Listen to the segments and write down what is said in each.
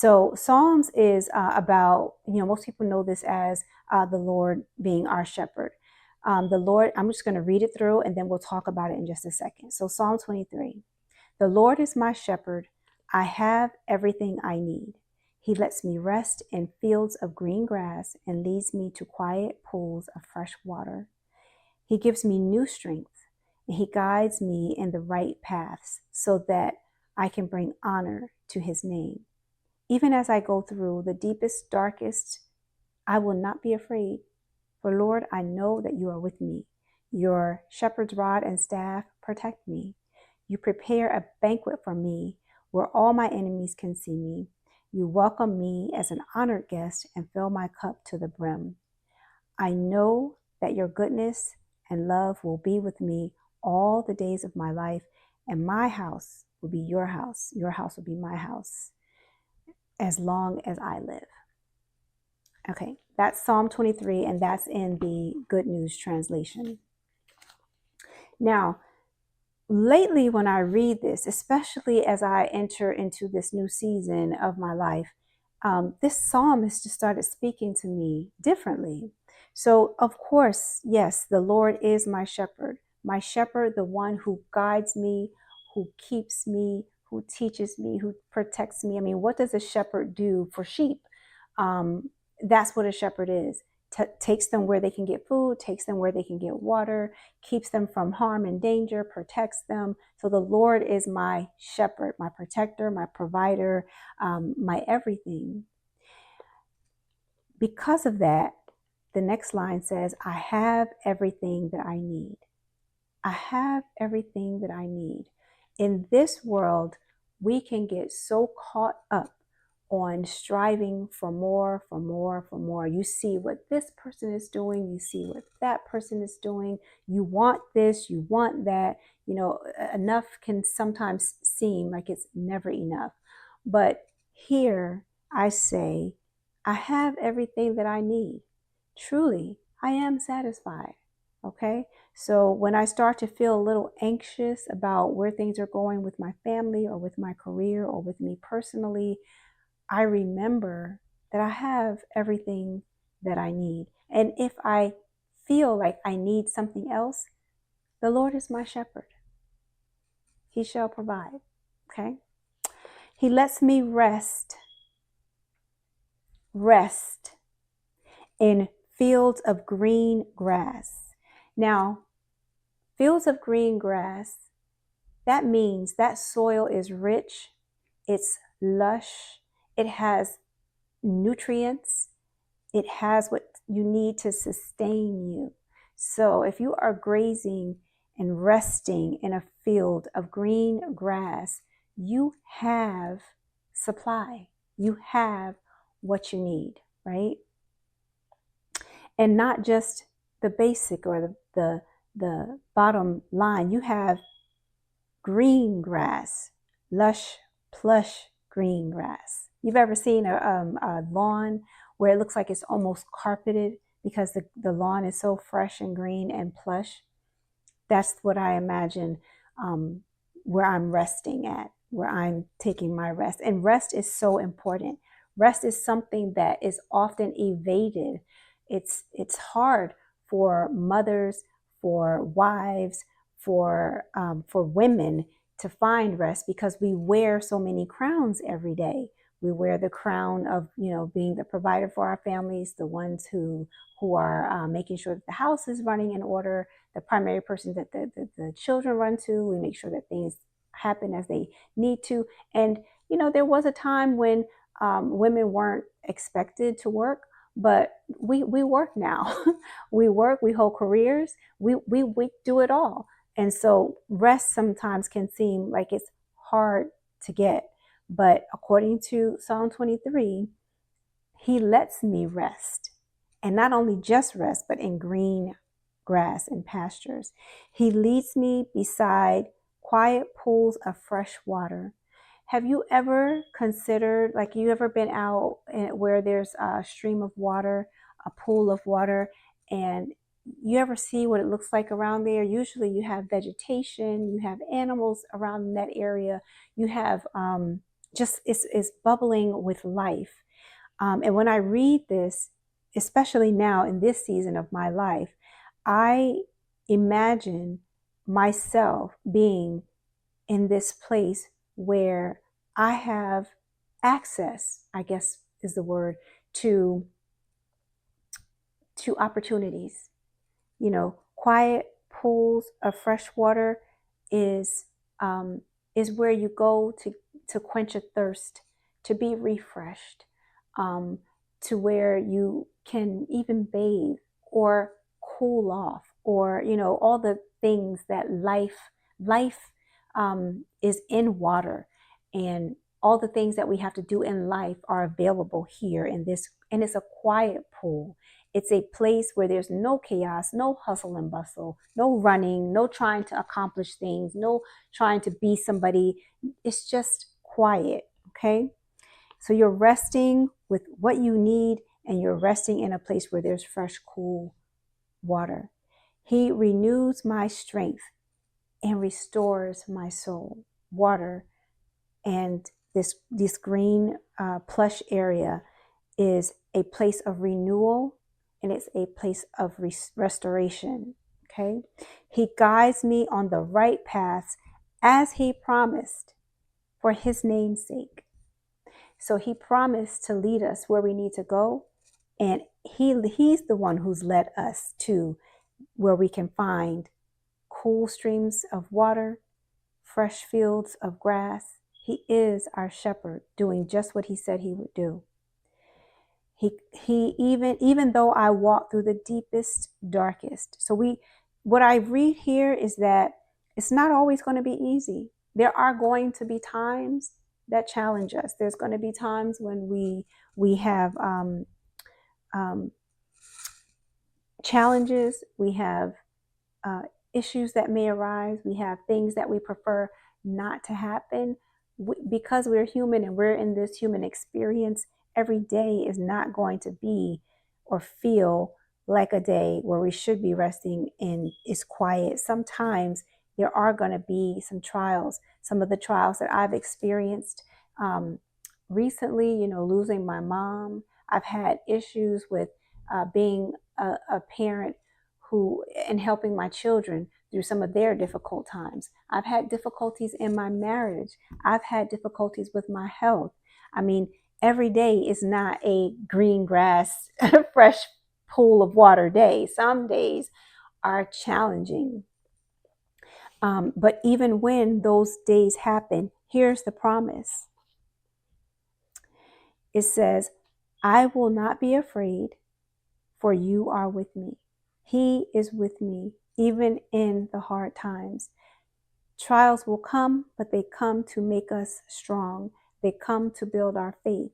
So Psalms is about, most people know this as the Lord being our shepherd. The Lord, I'm just going to read it through and then we'll talk about it in just a second. So Psalm 23, the Lord is my shepherd. I have everything I need. He lets me rest in fields of green grass and leads me to quiet pools of fresh water. He gives me new strength and he guides me in the right paths so that I can bring honor to his name. Even as I go through the deepest, darkest, I will not be afraid. For Lord, I know that you are with me. Your shepherd's rod and staff protect me. You prepare a banquet for me where all my enemies can see me. You welcome me as an honored guest and fill my cup to the brim. I know that your goodness and love will be with me all the days of my life, and my house will be your house. Your house will be my house as long as I live. Okay, that's Psalm 23, and that's in the Good News translation. Now, lately when I read this, especially as I enter into this new season of my life, this psalm has just started speaking to me differently. So, of course, yes, the Lord is my shepherd, the one who guides me, who keeps me, who teaches me, who protects me. I mean, what does a shepherd do for sheep? That's what a shepherd is. Takes them where they can get food, takes them where they can get water, keeps them from harm and danger, protects them. So the Lord is my shepherd, my protector, my provider, my everything. Because of that, the next line says, I have everything that I need. I have everything that I need. In this world, we can get so caught up on striving for more, for more, for more. You see what this person is doing, you see what that person is doing, you want this, you want that. Enough can sometimes seem like it's never enough. But here I say, I have everything that I need. Truly, I am satisfied. Okay? So when I start to feel a little anxious about where things are going with my family or with my career or with me personally, I remember that I have everything that I need. And if I feel like I need something else, the Lord is my shepherd. He shall provide. Okay? He lets me rest in fields of green grass. Now, fields of green grass, that means that soil is rich, it's lush, it has nutrients, it has what you need to sustain you. So if you are grazing and resting in a field of green grass, you have supply. You have what you need, right? And not just the basic or the bottom line. You have green grass, lush, plush green grass. You've ever seen a lawn where it looks like it's almost carpeted because the lawn is so fresh and green and plush? That's what I imagine where I'm resting at, where I'm taking my rest. And rest is so important. Rest is something that is often evaded. It's hard for mothers, for wives, for women to find rest because we wear so many crowns every day. We wear the crown of, being the provider for our families, the ones who are making sure that the house is running in order, the primary person that the children run to. We make sure that things happen as they need to. And, there was a time when women weren't expected to work, but we work now. We work, we hold careers, we do it all. And so rest sometimes can seem like it's hard to get. But according to Psalm 23, he lets me rest. And not only just rest, but in green grass and pastures. He leads me beside quiet pools of fresh water. Have you ever considered, like, you ever been out where there's a stream of water, a pool of water, and you ever see what it looks like around there? Usually you have vegetation, you have animals around that area, you have just is bubbling with life. And when I read this, especially now in this season of my life, I imagine myself being in this place where I have access, I guess is the word, to opportunities. You know, quiet pools of fresh water is where you go to quench a thirst, to be refreshed, um, to where you can even bathe or cool off, or all the things that life is in water, and all the things that we have to do in life are available here in this, and it's a quiet pool. It's a place where there's no chaos, no hustle and bustle, no running, no trying to accomplish things, no trying to be somebody. It's just quiet, okay? So you're resting with what you need, and you're resting in a place where there's fresh, cool water. He renews my strength and restores my soul. Water and this green plush area is a place of renewal, and it's a place of restoration. Okay. He guides me on the right paths as he promised, for his name's sake. So he promised to lead us where we need to go. And he's the one who's led us to where we can find cool streams of water, fresh fields of grass. He is our shepherd, doing just what he said he would do. He even though I walk through the deepest, darkest. So what I read here is that it's not always going to be easy. There are going to be times that challenge us. There's going to be times when we have challenges. We have issues that may arise. We have things that we prefer not to happen. Because we're human and we're in this human experience, every day is not going to be or feel like a day where we should be resting and is quiet. Sometimes there are going to be some trials. Some of the trials that I've experienced recently, losing my mom. I've had issues with being a parent and helping my children through some of their difficult times. I've had difficulties in my marriage. I've had difficulties with my health. I mean, every day is not a green grass, fresh pool of water day. Some days are challenging. But even when those days happen, here's the promise. It says, I will not be afraid, for you are with me. He is with me, even in the hard times. Trials will come, but they come to make us strong. They come to build our faith.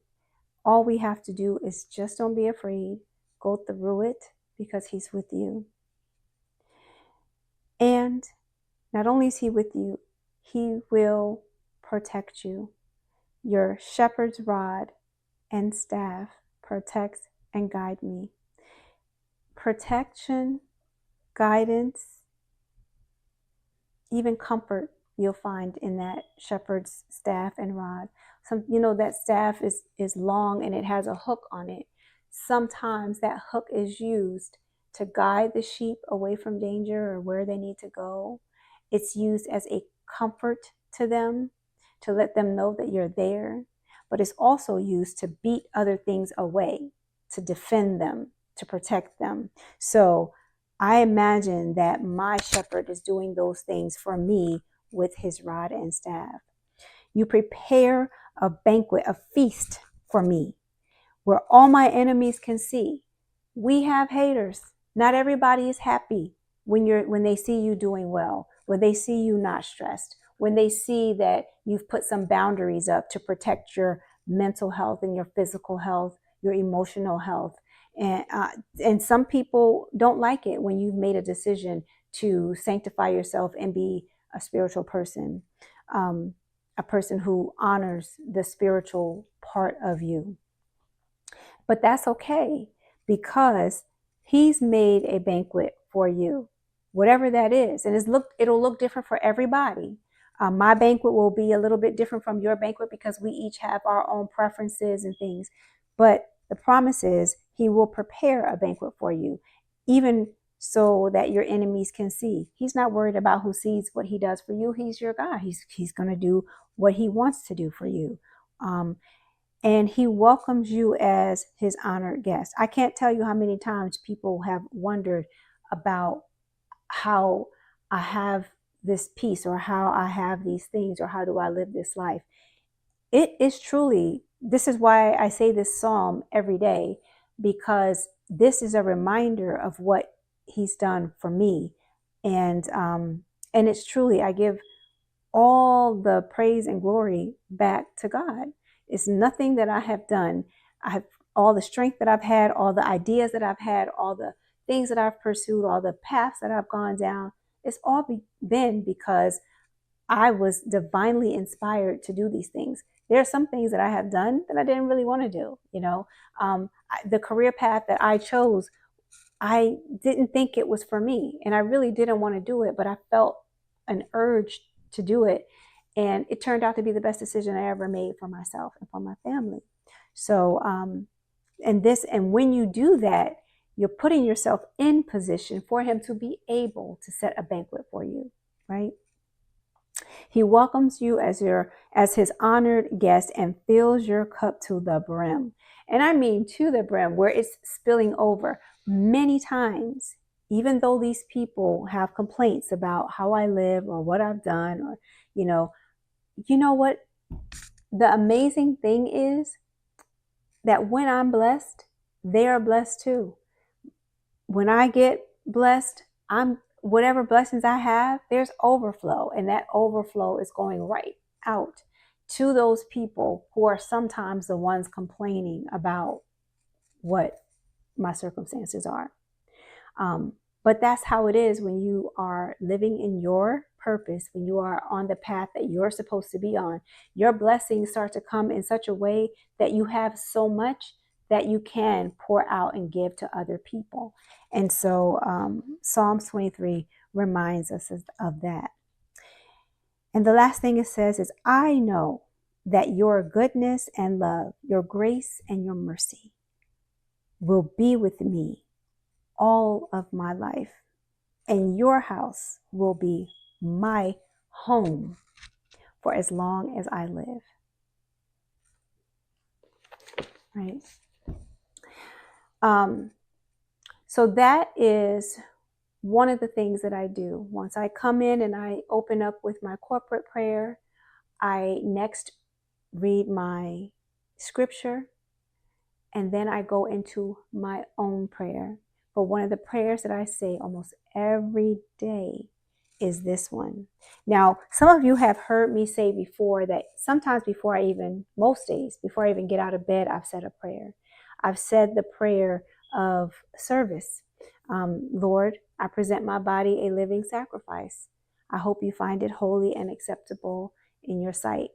All we have to do is just don't be afraid. Go through it, because he's with you. And not only is he with you, he will protect you. Your shepherd's rod and staff protect and guide me. Protection, guidance, even comfort you'll find in that shepherd's staff and rod. That staff is long and it has a hook on it. Sometimes that hook is used to guide the sheep away from danger or where they need to go. It's used as a comfort to them, to let them know that you're there. But it's also used to beat other things away, to defend them, to protect them. So I imagine that my shepherd is doing those things for me with his rod and staff. You prepare a banquet, a feast for me, where all my enemies can see. We have haters. Not everybody is happy when they see you doing well, when they see you not stressed, when they see that you've put some boundaries up to protect your mental health and your physical health, your emotional health. And some people don't like it when you've made a decision to sanctify yourself and be a spiritual person, a person who honors the spiritual part of you. But that's okay, because he's made a banquet for you, whatever that is. And it'll look different for everybody. My banquet will be a little bit different from your banquet because we each have our own preferences and things. But the promise is he will prepare a banquet for you, even so that your enemies can see. He's not worried about who sees what he does for you. He's your God. He's going to do what he wants to do for you. And he welcomes you as his honored guest. I can't tell you how many times people have wondered about how I have this peace, or how I have these things, or how do I live this life. It is truly, this is why I say this psalm every day, because this is a reminder of what he's done for me. And it's truly, I give all the praise and glory back to God. It's nothing that I have done. I have all the strength that I've had, all the ideas that I've had, all the things that I've pursued, all the paths that I've gone down. It's all been because I was divinely inspired to do these things. There are some things that I have done that I didn't really want to do. The career path that I chose, I didn't think it was for me, and I really didn't want to do it, but I felt an urge to do it. And it turned out to be the best decision I ever made for myself and for my family. So, and when you do that, you're putting yourself in position for him to be able to set a banquet for you, right? He welcomes you as his honored guest and fills your cup to the brim. And I mean to the brim, where it's spilling over. Many times, even though these people have complaints about how I live or what I've done, or you know what? The amazing thing is that when I'm blessed, they are blessed too. When I get blessed, whatever blessings I have, there's overflow, and that overflow is going right out to those people who are sometimes the ones complaining about what my circumstances are. But that's how it is when you are living in your purpose, when you are on the path that you're supposed to be on. Your blessings start to come in such a way that you have so much that you can pour out and give to other people. And so Psalms 23 reminds us of that. And the last thing it says is, I know that your goodness and love, your grace and your mercy will be with me all of my life, and your house will be my home for as long as I live. Right? So that is one of the things that I do. Once I come in and I open up with my corporate prayer, I next read my scripture, and then I go into my own prayer. But one of the prayers that I say almost every day is this one. Now, some of you have heard me say before that sometimes most days, before I even get out of bed, I've said a prayer. I've said the prayer of service. Lord, I present my body a living sacrifice. I hope you find it holy and acceptable in your sight.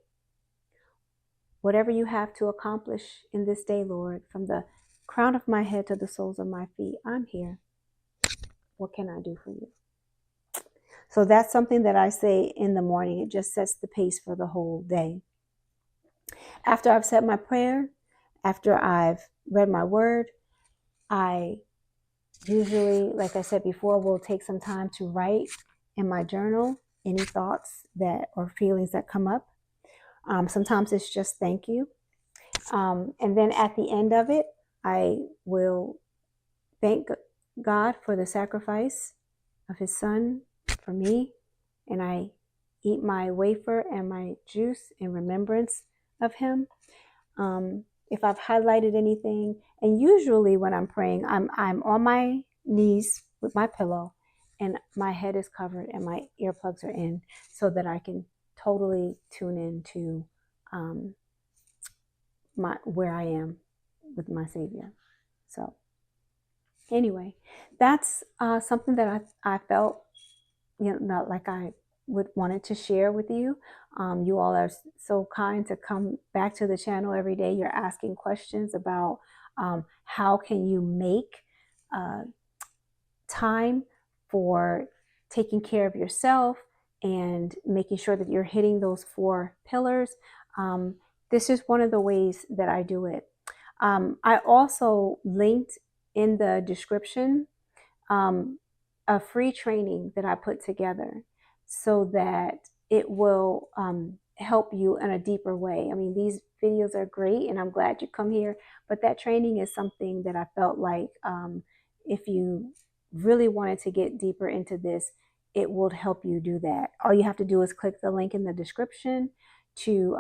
Whatever you have to accomplish in this day, Lord, from the crown of my head to the soles of my feet, I'm here. What can I do for you? So that's something that I say in the morning. It just sets the pace for the whole day. After I've said my prayer, after I've read my word, I usually, like I said before, will take some time to write in my journal any thoughts or feelings that come up. Sometimes it's just thank you. And then at the end of it, I will thank God for the sacrifice of his son for me. And I eat my wafer and my juice in remembrance of him. If I've highlighted anything, and usually when I'm praying, I'm on my knees with my pillow, and my head is covered and my earplugs are in, so that I can totally tune into where I am with my Savior. So anyway, that's something that I felt, not like I wanted to share with you. You all are so kind to come back to the channel every day. You're asking questions about how can you make time for taking care of yourself and making sure that you're hitting those 4 pillars. This is one of the ways that I do it. I also linked in the description um, a free training that I put together so that it will help you in a deeper way. I mean, these videos are great and I'm glad you come here, but that training is something that I felt like if you really wanted to get deeper into this, it would help you do that. All you have to do is click the link in the description to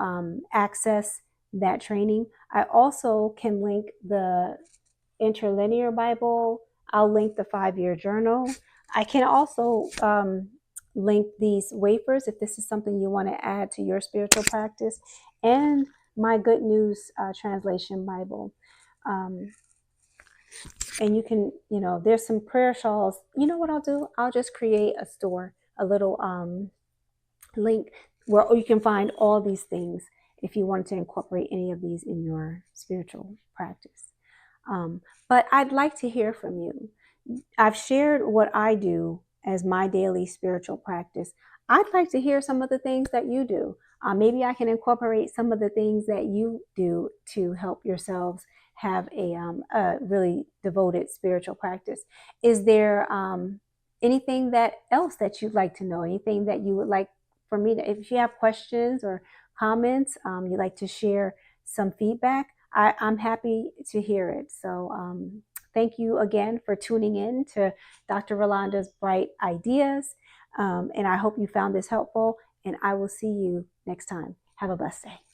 access that training. I also can link the interlinear Bible. I'll link the 5-year journal. I can also link these wafers if this is something you want to add to your spiritual practice, and my Good News Translation Bible. And you can, there's some prayer shawls. You know what I'll do? I'll just create a store, a little link where you can find all these things if you want to incorporate any of these in your spiritual practice. But I'd like to hear from you. I've shared what I do as my daily spiritual practice. I'd like to hear some of the things that you do. Maybe I can incorporate some of the things that you do to help yourselves have a really devoted spiritual practice. Is there anything that else that you'd like to know? Anything that you would like for me to, if you have questions or comments, you'd like to share some feedback, I'm happy to hear it. So thank you again for tuning in to Dr. Rolanda's Bright Ideas. And I hope you found this helpful, and I will see you next time. Have a blessed day.